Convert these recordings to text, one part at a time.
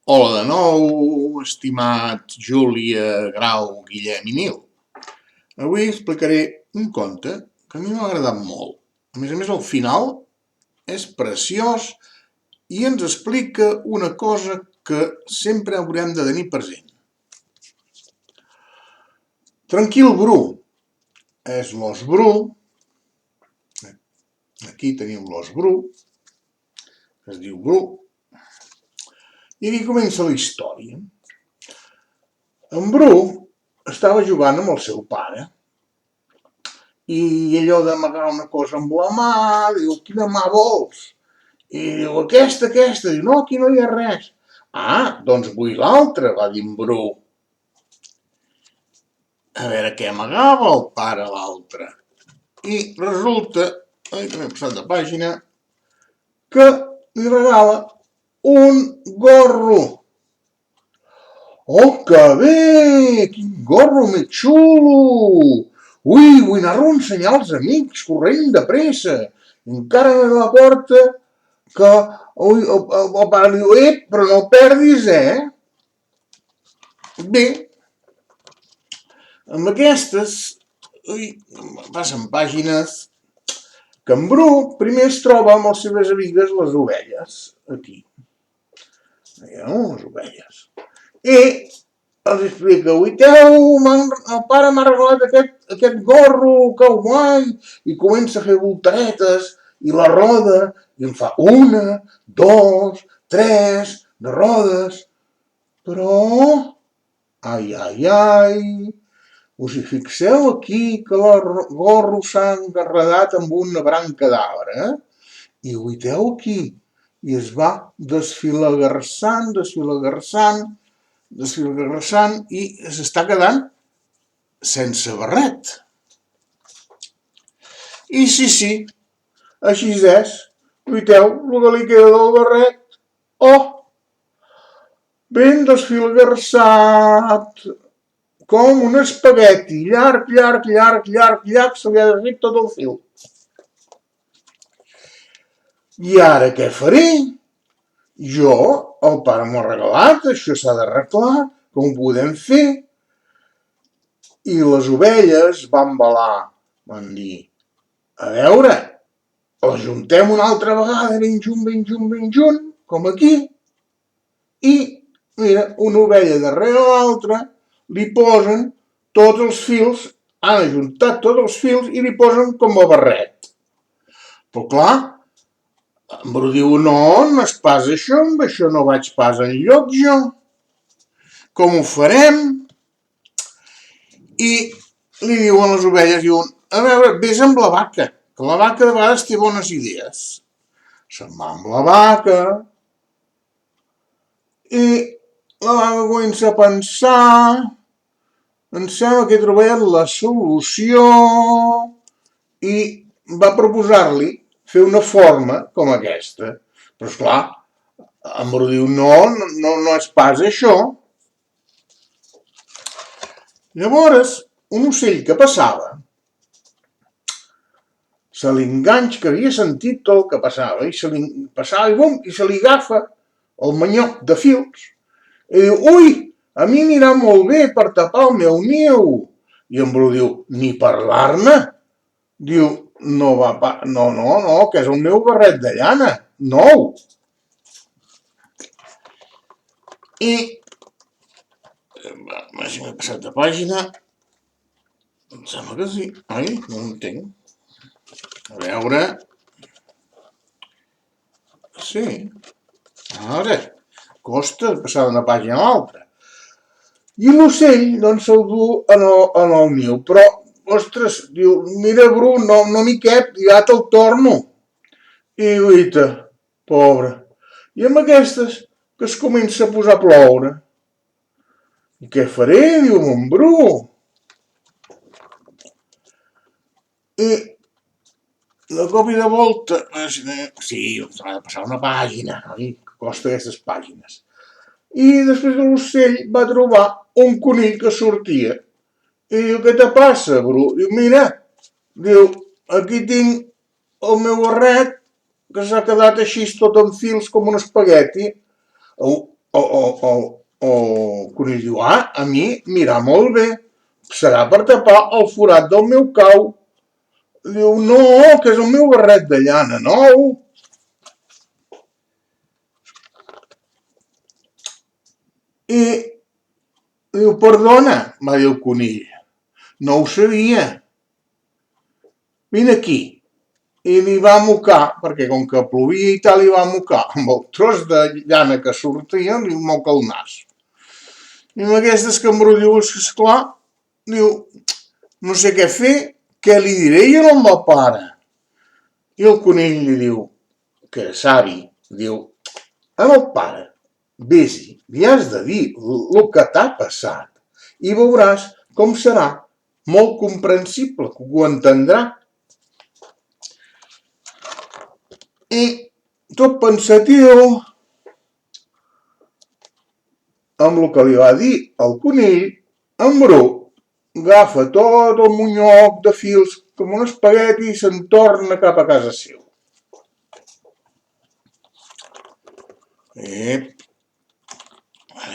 Hola de nou, estimat Júlia, Grau, Guillem i Nil. Avui explicaré un conte que a mi m'ha agradat molt. A més, el final és preciós i ens explica una cosa que sempre haurem de tenir present. Tranquil Bru és l'os Bru. Aquí teniu l'os Bru, que es diu Bru. I aquí comença la història. En Bru estava jugant amb el seu pare i allò d'amagar una cosa amb la mà, diu, quina mà vols? I diu, aquesta, diu, no, aquí no hi ha res. Ah, doncs vull l'altra, va dir en Bru. A veure què amagava el pare a l'altre. I resulta, que m'he passat de pàgina, que li regala un gorro. Oh, que bé! Quin gorro més xulo! Ui, vull anar-lo a ensenyar als amics, corrent de pressa. Encara a la porta que el pare diu, però no el perdis, Bé, amb aquestes, passen pàgines, que en Bru primer es troba amb les seves amigues les ovelles, aquí. Veieu, les ovelles. I els explica, uiteu, el pare m'ha regalat aquest gorro, que guai, i comença a fer voltaretes, i la roda, i en fa 1, 2, 3 de rodes, però, ai, us hi fixeu aquí que el gorro s'ha engarradat amb una branca d'arbre, i uiteu aquí, i es va desfilagarçant, i s'està quedant sense barret. I sí, així és. Uiteu, el que li queda del barret, ben desfilagarçat, com un espagueti, llarg, se li ha desfet tot el fil. I ara què faré? Jo, el pare m'ho ha regalat, això s'ha d'arreglar, com ho podem fer? I les ovelles van balar, van dir, a veure, l'ajuntem una altra vegada, ben junt, com aquí, i, mira, una ovella darrere l'altra, li posen tots els fils, han ajuntat tots els fils i li posen com a barret. Però clar, en Bru diu, no és pas això, amb això no vaig pas enlloc jo. Com ho farem? I li diuen les ovelles, diuen, a veure, vés amb la vaca, que la vaca de vegades té bones idees. Se'n va amb la vaca i la vaca comença a pensar, em sembla que he trobat la solució i va proposar-li fer una forma com aquesta. Però esclar, en Bru diu, no és pas això. Llavors, un ocell que passava, se li enganxa, que havia sentit tot el que passava, i se li agafa el manyoc de fils, i diu, ui, a mi anirà molt bé per tapar el meu niu. I en Bru diu, ni parlar-ne. Diu, no, que és el meu barret de llana, nou. I, si m'he passat de pàgina, em sembla que sí. Ai, no ho entenc. A veure... Sí. Ara, costa passar d'una pàgina a l'altra. I l'ocell, doncs, se'l du en el niu, però, ostres, diu, mira, Bru, no m'hi cap, ja te'l torno. I guaita, pobre. I amb aquestes, que es comença a posar a ploure. I què faré, diu en Bru. I de cop i de volta, sí, s'ha de passar una pàgina, oi? Que costa aquestes pàgines. I després l'ocell va trobar un conill que sortia. I diu, què te passa, Bru? Diu, mira, aquí tinc el meu barret, que s'ha quedat així tot en fils com un espagueti. El conill diu, a mi m'irà molt bé, serà per tapar el forat del meu cau. Diu, no, que és el meu barret de llana nou. I diu, perdona, va dir el conill, no ho sabia. Vine aquí. I li va mocar, perquè com que plovia i tal, li va mocar amb el tros de llana que sortia, li moca el nas. I amb aquestes cambrollues, esclar, diu, no sé què fer, què li diré jo al meu pare? I el conill li diu, que era savi, diu, al meu pare, vés-hi, li has de dir el que t'ha passat i veuràs com serà molt comprensible, que ho entendrà. I tot pensatiu, amb el que li va dir el conill, en Bru agafa tot el monyoc de fils com un espagueti i se'n torna cap a casa seu.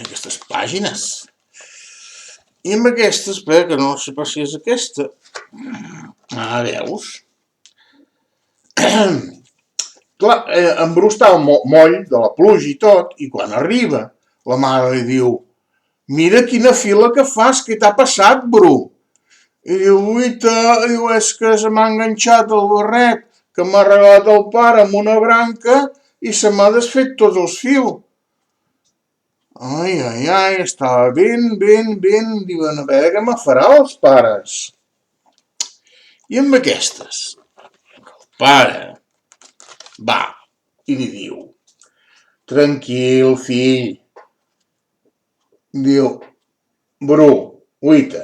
Aquestes pàgines. I amb aquesta, espera que no sé pas si és aquesta. Veus? Clar, en Bru estava moll de la pluja i tot, i quan arriba, la mare li diu, mira quina fila que fas, què t'ha passat, Bru? I diu, diu, és que se m'ha enganxat el barret que m'ha regalat el pare amb una branca i se m'ha desfet tots els fils. Ai, estava ben, diuen, a veure què me farà els pares. I amb aquestes, el pare va i li diu, tranquil, fill, diu, Bru, uita,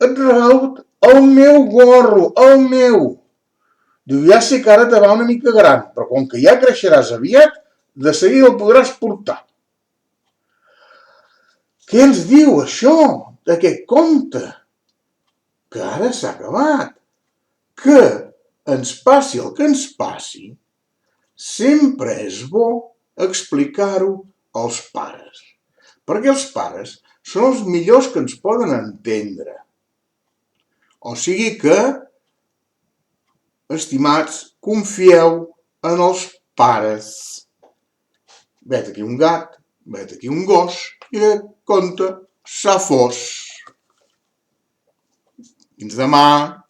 et regalo el meu gorro, el meu. Diu, ja sé que ara te va una mica gran, però com que ja creixeràs aviat, de seguida el podràs portar. Què ens diu això, d'aquest conte? Que ara s'ha acabat. Que ens passi el que ens passi, sempre és bo explicar-ho als pares, perquè els pares són els millors que ens poden entendre. O sigui que, estimats, confieu en els pares. Vet aquí un gat, vet aquí un gos, i de compte s'ha fos. Fins demà.